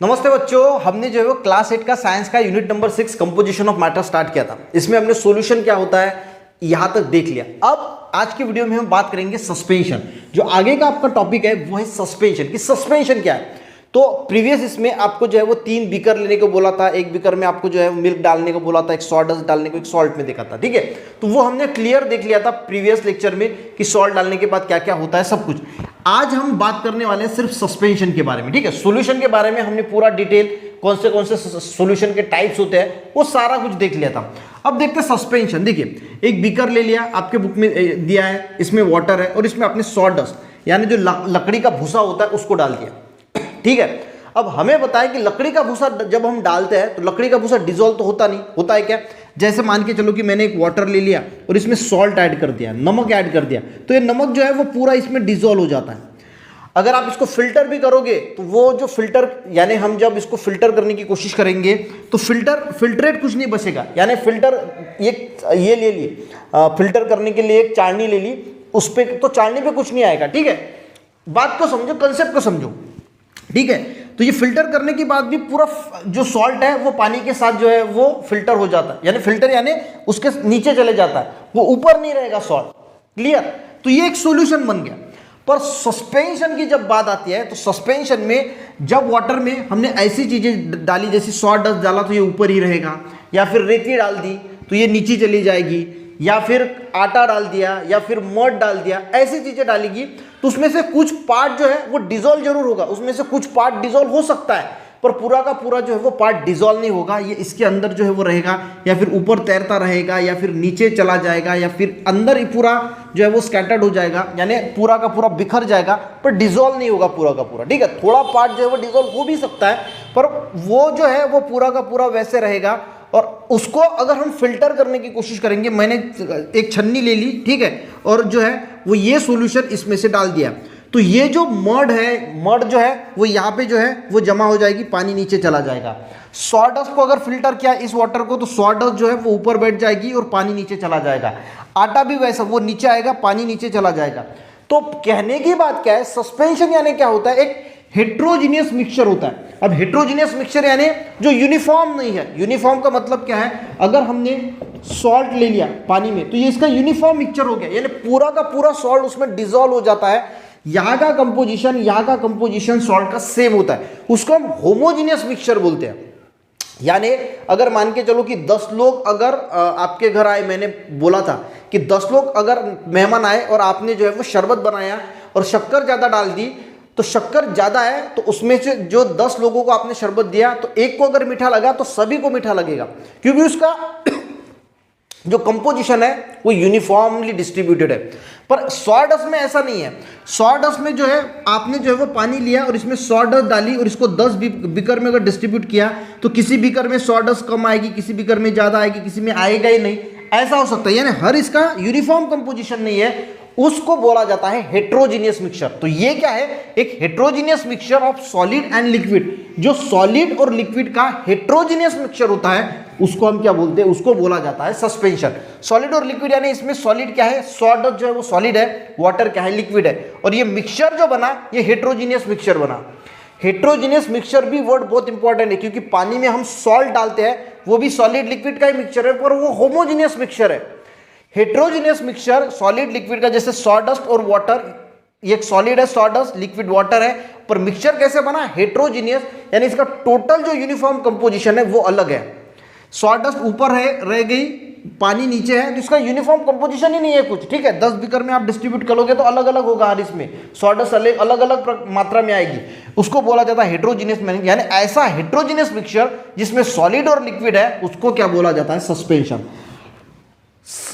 नमस्ते बच्चों, हमने जो है वो क्लास 8 का साइंस का unit number 6 composition of matter start किया था। इसमें हमने सॉल्यूशन क्या होता है यहां तक देख लिया। अब आज की वीडियो में हम बात करेंगे सस्पेंशन। जो आगे का आपका टॉपिक है वो है सस्पेंशन कि सस्पेंशन क्या है। तो प्रीवियस इसमें आपको जो है वो 3 बीकर लेने को बोला था। एक बीकर में आपको जो है मिल्क डालने को बोला था, एक सॉल्ट डालने को, एक सॉल्ट में देखा था। ठीक है, तो वो हमने क्लियर देख लिया था प्रीवियस लेक्चर में कि सॉल्ट डालने के बाद क्या क्या होता है सब कुछ। आज हम बात करने वाले हैं सिर्फ सस्पेंशन के बारे में। ठीक है, सॉल्यूशन के बारे में हमने पूरा डिटेल कौन से सॉल्यूशन के टाइप्स होते हैं वो सारा कुछ देख लिया था। अब देखते हैं सस्पेंशन। देखिए, एक बीकर ले लिया, आपके बुक में दिया है, इसमें वाटर है और इसमें आपने सॉडस्ट यानी जो लकड़ी का भूसा होता है उसको डाल दिया। ठीक है, अब हमें बताएं कि लकड़ी का भूसा जब हम डालते हैं तो लकड़ी का भूसा डिसॉल्व तो होता नहीं, होता है क्या। जैसे मान के चलो कि मैंने एक वाटर ले लिया और इसमें सॉल्ट ऐड कर दिया, नमक ऐड कर दिया, तो ये नमक जो है वो पूरा इसमें डिसॉल्व हो जाता है। अगर आप इसको फिल्टर भी करोगे तो वो जो फिल्टर यानी हम जब इसको फिल्टर करने की कोशिश करेंगे तो फिल्ट्रेट कुछ नहीं बचेगा। यानी फिल्टर ये ले ली, फिल्टर करने के लिए एक चाळनी ले ली, उस पर तो चाळनी पे कुछ नहीं आएगा। ठीक है, बात को समझो, कंसेप्ट को समझो। ठीक है, तो ये फिल्टर करने के बाद भी पूरा जो सॉल्ट है वो पानी के साथ जो है वो फिल्टर हो जाता है, यानी फिल्टर यानी उसके नीचे चले जाता है, वो ऊपर नहीं रहेगा सॉल्ट। क्लियर, तो ये एक सॉल्यूशन बन गया। पर सस्पेंशन की जब बात आती है तो सस्पेंशन में जब वाटर में हमने ऐसी चीजें डाली जैसे सॉडस्ट डाला तो ये ऊपर ही रहेगा, या फिर रेती डाल दी तो ये नीचे चली जाएगी, या फिर आटा डाल दिया या फिर मड डाल दिया, ऐसी चीजें डालेगी तो उसमें से कुछ पार्ट जो है वो डिसॉल्व जरूर होगा। उसमें से कुछ पार्ट डिसॉल्व हो सकता है पर पूरा का पूरा जो है वो पार्ट डिसॉल्व नहीं होगा। ये इसके अंदर जो है वो रहेगा, या फिर ऊपर तैरता रहेगा, या फिर नीचे चला जाएगा, या फिर अंदर ही पूरा जो है वो स्कैटर्ड हो जाएगा, यानी पूरा का पूरा बिखर जाएगा पर डिसॉल्व नहीं होगा पूरा का पूरा। ठीक है, थोड़ा पार्ट जो है वो डिसॉल्व हो भी सकता है पर वो जो है वो पूरा का पूरा वैसे रहेगा। और उसको अगर हम फिल्टर करने की कोशिश करेंगे, मैंने एक छन्नी ले ली, ठीक है, और जो है वो ये सॉल्यूशन इसमें से डाल दिया, तो ये जो मड है, मड जो है वो यहाँ पे जो है वो जमा हो जाएगी, पानी नीचे चला जाएगा। सॉडस्ट को अगर फिल्टर किया इस वाटर को तो सॉडस्ट जो है वो ऊपर बैठ जाएगी और पानी नीचे चला जाएगा। आटा भी वैसा, वो नीचे आएगा, पानी नीचे चला जाएगा। तो कहने की बात क्या है, सस्पेंशन यानी क्या होता है, एक हेट्रोजीनियस मिक्सचर होता है। अब हेट्रोजीनियस मिक्सचर यानी जो यूनिफॉर्म नहीं है। यूनिफॉर्म का मतलब क्या है, अगर हमने सॉल्ट ले लिया पानी में तो ये इसका यूनिफॉर्म मिक्सचर हो गया, यानी पूरा का पूरा सॉल्ट उसमें डिसॉल्व हो जाता है। यहाँ का कंपोजिशन सॉल्ट का सेम होता है, उसको हम होमोजीनियस मिक्सचर बोलते हैं। यानी अगर मान के चलो कि 10 लोग अगर आपके घर आए, मैंने बोला था कि 10 लोग अगर मेहमान आए और आपने जो है वो शरबत बनाया और शक्कर ज़्यादा डाल दी, तो शक्कर ज़्यादा है तो उसमें से जो 10 लोगों को आपने शरबत दिया तो एक को अगर मीठा लगा तो सभी को मीठा लगेगा, क्योंकि उसका जो कंपोजिशन है वो यूनिफॉर्मली डिस्ट्रीब्यूटेड है। पर सॉडस्ट में ऐसा नहीं है। सॉडस्ट में जो है आपने जो है वो पानी लिया और इसमें सॉडस्ट डाली और इसको 10 बीकर में अगर डिस्ट्रीब्यूट किया तो किसी बीकर में सॉडस्ट कम आएगी, किसी बीकर में ज़्यादा आएगी, किसी में आएगा ही नहीं, ऐसा हो सकता है। यानी हर इसका यूनिफॉर्म कंपोजिशन नहीं है, उसको बोला जाता है हेट्रोजीनियस मिक्सचर। तो ये क्या है, एक heterogeneous mixture of solid and liquid. जो सॉलिड और लिक्विड का हेट्रोजीनियस मिक्सचर होता है उसको हम क्या बोलते हैं, उसको बोला जाता है सस्पेंशन। सॉलिड और लिक्विड यानी इसमें सॉलिड क्या है, सॉडस्ट जो है वो सॉलिड है, वाटर क्या है, लिक्विड है, और ये मिक्सचर जो बना ये हेट्रोजीनियस मिक्सचर बना। हेट्रोजीनियस मिक्सचर भी वर्ड बहुत इंपॉर्टेंट है, क्योंकि पानी में हम सॉल्ट डालते हैं वो भी सॉलिड लिक्विड का ही मिक्सचर है, पर वो होमोजीनियस मिक्सचर है। हेट्रोजीनियस मिक्सचर सॉलिड लिक्विड का, जैसे सॉडस्ट और वाटर, ये एक सॉलिड है सॉडस्ट, लिक्विड वाटर है, पर मिक्सचर कैसे बना, हेट्रोजीनियस, यानी इसका टोटल जो यूनिफॉर्म कंपोजिशन है वो अलग है। सॉडस्ट ऊपर है, रह गई, पानी नीचे है, तो इसका यूनिफॉर्म कंपोजिशन ही नहीं है कुछ। ठीक है, 10 बीकर में आप डिस्ट्रीब्यूट करोगे तो अलग अलग होगा, हर इसमें सॉडस्ट अलग अलग मात्रा में आएगी, उसको बोला जाता है हेट्रोजीनियस। यानी ऐसा हेट्रोजीनियस मिक्सचर जिसमें सॉलिड और लिक्विड है उसको क्या बोला जाता है, सस्पेंशन।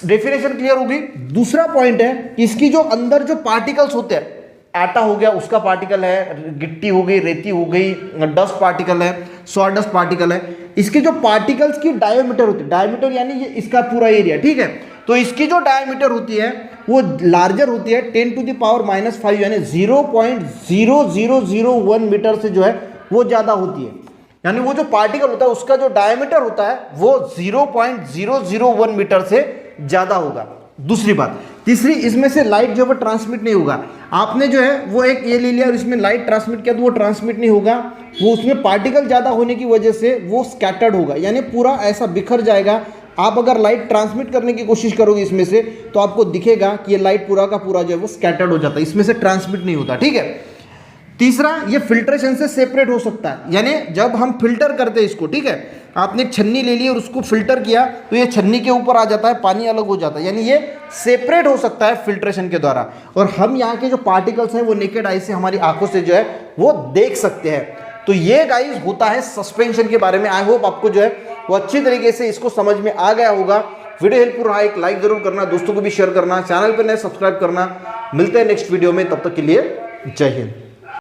डेफिनेशन क्लियर होगी। दूसरा पॉइंट है कि इसकी जो अंदर जो पार्टिकल्स होते हैं, आटा हो गया उसका पार्टिकल है, गिट्टी हो गई, रेती हो गई, डस्ट पार्टिकल है, सॉडस्ट पार्टिकल है, इसके जो पार्टिकल्स की डायमीटर होती है, डायमीटर यानी ये इसका पूरा एरिया, ठीक है, तो इसकी जो डायमीटर होती है वो लार्जर होती है 10⁻⁻⁵, यानी 0.0001 मीटर से जो है वो ज़्यादा होती है। यानी वो जो पार्टिकल होता है उसका जो डायमीटर होता है वो 0.001 मीटर से ज़्यादा होगा। दूसरी बात, तीसरी, इसमें से लाइट जो है वो ट्रांसमिट नहीं होगा। आपने जो है वो एक ये ले लिया और इसमें लाइट ट्रांसमिट किया तो वो ट्रांसमिट नहीं होगा, वो उसमें पार्टिकल ज़्यादा होने की वजह से वो स्कैटर्ड होगा, यानी पूरा ऐसा बिखर जाएगा। आप अगर लाइट ट्रांसमिट करने की कोशिश करोगे इसमें से तो आपको दिखेगा कि ये लाइट पूरा का पूरा जो है वो स्कैटर्ड हो जाता है, इसमें से ट्रांसमिट नहीं होता। ठीक है। तीसरा, ये फिल्ट्रेशन से सेपरेट हो सकता है, यानी जब हम फिल्टर करते हैं इसको, ठीक है, आपने एक छन्नी ले ली और उसको फिल्टर किया तो ये छन्नी के ऊपर आ जाता है, पानी अलग हो जाता है, यानी ये सेपरेट हो सकता है फिल्ट्रेशन के द्वारा। और हम यहाँ के जो पार्टिकल्स हैं वो नेकेड आई से हमारी आंखों से जो है वो देख सकते हैं। तो ये गाइस होता है सस्पेंशन के बारे में। आई होप आपको जो है वो अच्छी तरीके से इसको समझ में आ गया होगा। वीडियो हेल्पफुल रहा, एक लाइक जरूर करना, दोस्तों को भी शेयर करना, चैनल पर नए सब्सक्राइब करना। मिलते हैं नेक्स्ट वीडियो में, तब तक के लिए जय हिंद।